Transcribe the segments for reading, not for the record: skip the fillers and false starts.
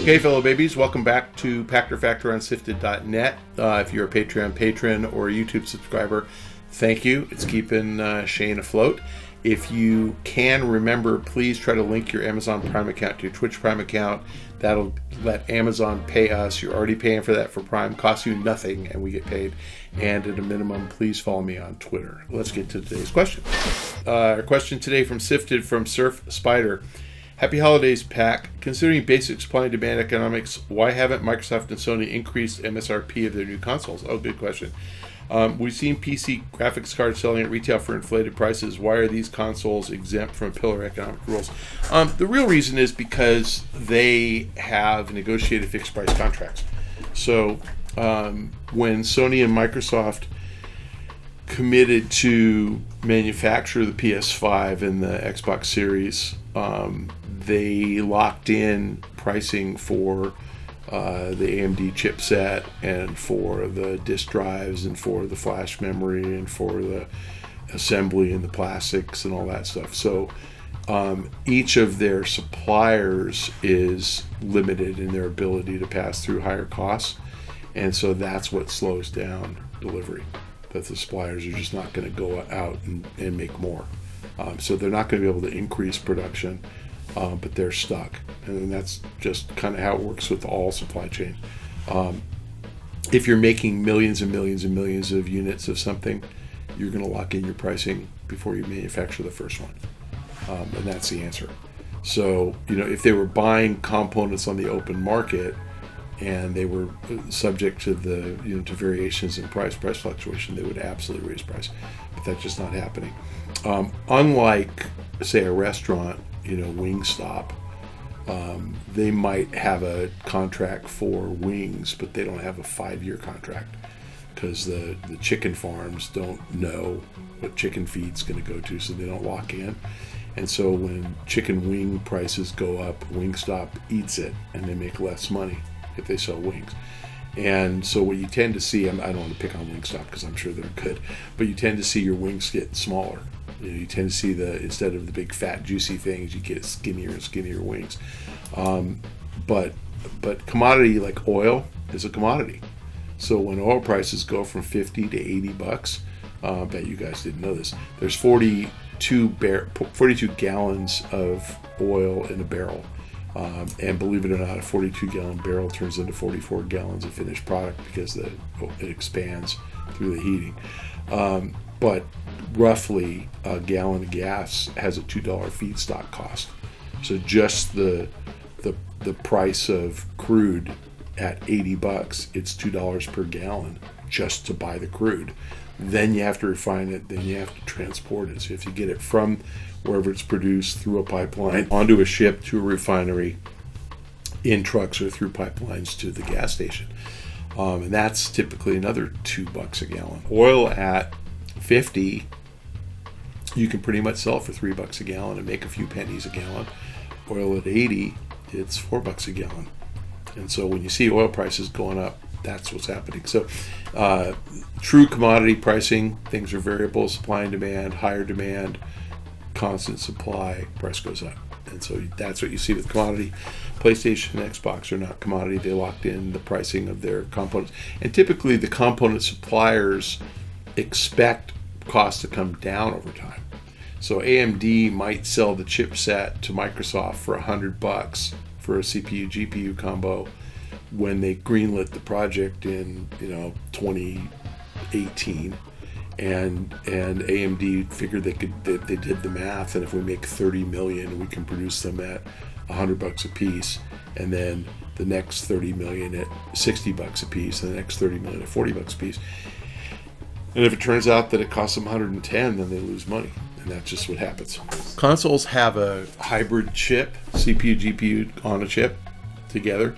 Hey fellow babies, welcome back to Pachter Factor on SIFTD.net. If you're a Patreon patron or a YouTube subscriber, thank you. It's keeping Shane afloat. If you can remember, please try to link your Amazon Prime account to your Twitch Prime account. That'll let Amazon pay us. You're already paying for that for Prime. Costs you nothing and we get paid. And at a minimum, please follow me on Twitter. Let's get to today's question. Our question today from SIFTD from Surf Spider. Happy holidays, Pack. Considering basic supply and demand economics, why haven't Microsoft and Sony increased MSRP of their new consoles? Oh, good question. We've seen PC graphics cards selling at retail for inflated prices. Why are these consoles exempt from pillar economic rules? The real reason is because they have negotiated fixed price contracts. So when Sony and Microsoft committed to manufacture the PS5 and the Xbox Series, they locked in pricing for the AMD chipset and for the disk drives and for the flash memory and for the assembly and the plastics and all that stuff. So each of their suppliers is limited in their ability to pass through higher costs, and so that's what slows down delivery. That the suppliers are just not going to go out and make more. So they're not going to be able to increase production, but they're stuck. And that's just kind of how it works with all supply chain. If you're making millions and millions and millions of units of something, you're going to lock in your pricing before you manufacture the first one. And that's the answer. So, if they were buying components on the open market and they were subject to the, to variations in price fluctuation, they would absolutely raise price. But that's just not happening. Unlike, say, a restaurant, Wingstop, they might have a contract for wings, but they don't have a 5-year contract because the chicken farms don't know what chicken feed's going to go to, so they don't lock in. And so when chicken wing prices go up, Wingstop eats it, and they make less money if they sell wings. And so what you tend to see, I don't want to pick on Wingstop because I'm sure they're good, but you tend to see your wings get smaller. You tend to see instead of the big fat juicy things, you get skinnier and skinnier wings. But commodity like oil is a commodity. So when oil prices go from $50 to $80, I bet you guys didn't know this. There's 42 gallons of oil in a barrel. And believe it or not, a 42-gallon barrel turns into 44 gallons of finished product because it expands through the heating. But roughly a gallon of gas has a $2 feedstock cost. So just the price of crude at $80, it's $2 per gallon just to buy the crude. Then you have to refine it, then you have to transport it. So if you get it from wherever it's produced through a pipeline onto a ship to a refinery, in trucks or through pipelines to the gas station. And that's typically another $2 a gallon. Oil at 50, you can pretty much sell it for $3 a gallon and make a few pennies a gallon. Oil at 80, it's $4 a gallon. And so when you see oil prices going up, that's what's happening. So true commodity pricing, things are variable, supply and demand, higher demand, constant supply, price goes up. And so that's what you see with commodity. PlayStation and Xbox are not commodity. They locked in the pricing of their components. And typically the component suppliers expect costs to come down over time. So AMD might sell the chipset to Microsoft for $100 for a CPU GPU combo when they greenlit the project in 2018, and AMD figured they did the math, and if we make 30 million, we can produce them at $100 a piece, and then the next 30 million at $60 a piece, and the next 30 million at $40 a piece. And if it turns out that it costs them 110, then they lose money. And that's just what happens. Consoles have a hybrid chip, CPU, GPU on a chip together.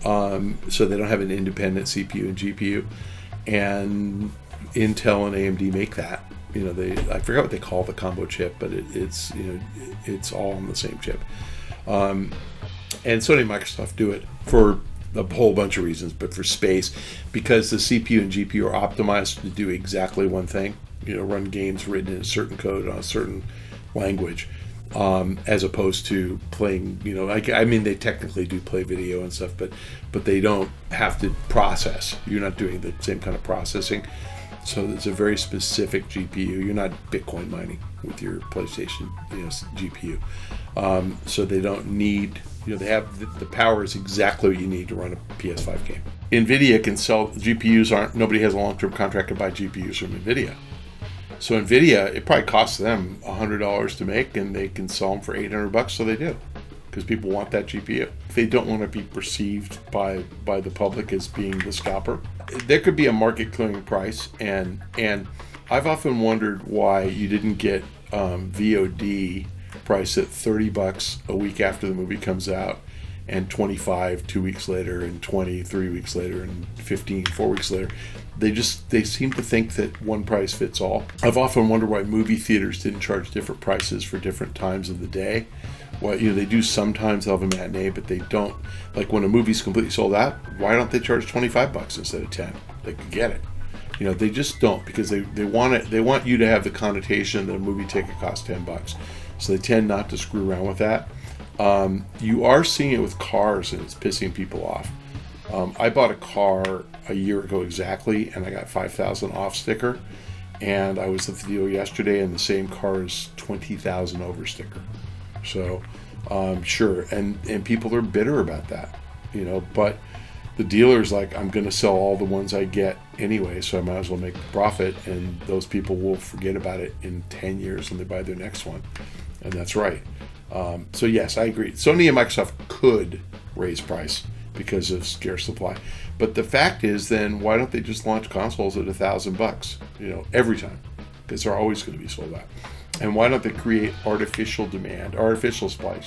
So they don't have an independent CPU and GPU. And Intel and AMD make that. I forgot what they call the combo chip, but it's all on the same chip. And Sony and Microsoft do it for a whole bunch of reasons, but for space, because the CPU and GPU are optimized to do exactly one thing, run games written in a certain code on a certain language. as opposed to playing, I mean, they technically do play video and stuff, but they don't have to process. You're not doing the same kind of processing. So it's a very specific GPU. You're not Bitcoin mining with your PlayStation, GPU. So they don't need, they have the power is exactly what you need to run a PS5 game. NVIDIA can sell GPUs. Nobody has a long-term contract to buy GPUs from NVIDIA. So NVIDIA, it probably costs them $100 to make, and they can sell them for $800, so they do, because people want that GPU. They don't want to be perceived by the public as being the scalper. There could be a market clearing price, and I've often wondered why you didn't get VOD priced at $30 a week after the movie comes out, and 25 2 weeks later, and 20 3 weeks later, and 15 4 weeks later. They seem to think that one price fits all. I've often wondered why movie theaters didn't charge different prices for different times of the day. Well, they do sometimes have a matinee, but they don't. Like when a movie's completely sold out, why don't they charge $25 instead of $10? They could get it. They just don't, because they want it. They want you to have the connotation that a movie ticket costs $10. So they tend not to screw around with that. You are seeing it with cars, and it's pissing people off. I bought a car a year ago exactly, and I got 5,000 off sticker. And I was at the deal yesterday, and the same car is 20,000 over sticker. So, sure, and people are bitter about that, But the dealer's like, I'm going to sell all the ones I get anyway, so I might as well make a profit. And those people will forget about it in 10 years when they buy their next one, and that's right. So yes, I agree. Sony and Microsoft could raise price because of scarce supply, but the fact is, then why don't they just launch consoles at $1,000? Every time, because they're always going to be sold out. And why don't they create artificial supply,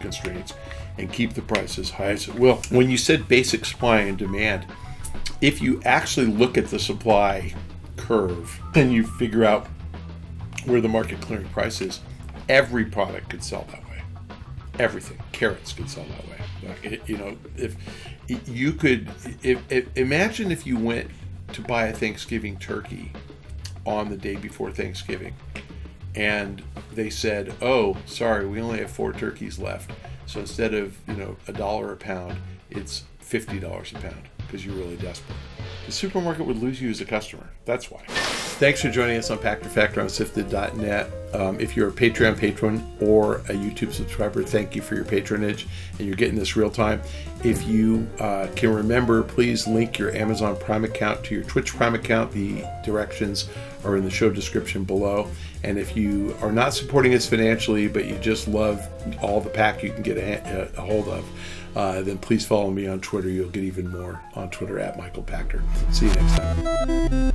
constraints, and keep the price as high as it will? When you said basic supply and demand, if you actually look at the supply curve and you figure out where the market clearing price is, every product could sell that way. Everything. Carrots could sell that way. If you could, imagine if you went to buy a Thanksgiving turkey on the day before Thanksgiving, and they said, "Oh, sorry, we only have 4 turkeys left. So instead of $1 a pound, it's $50 a pound because you're really desperate." The supermarket would lose you as a customer. That's why. Thanks for joining us on Pachter Factor on SIFTD.net. If you're a Patreon patron or a YouTube subscriber, thank you for your patronage, and you're getting this real time. If you can remember, please link your Amazon Prime account to your Twitch Prime account. The directions are in the show description below. And if you are not supporting us financially, but you just love all the pack you can get a hold of, then please follow me on Twitter. You'll get even more on Twitter at Michael Pachter. See you next time.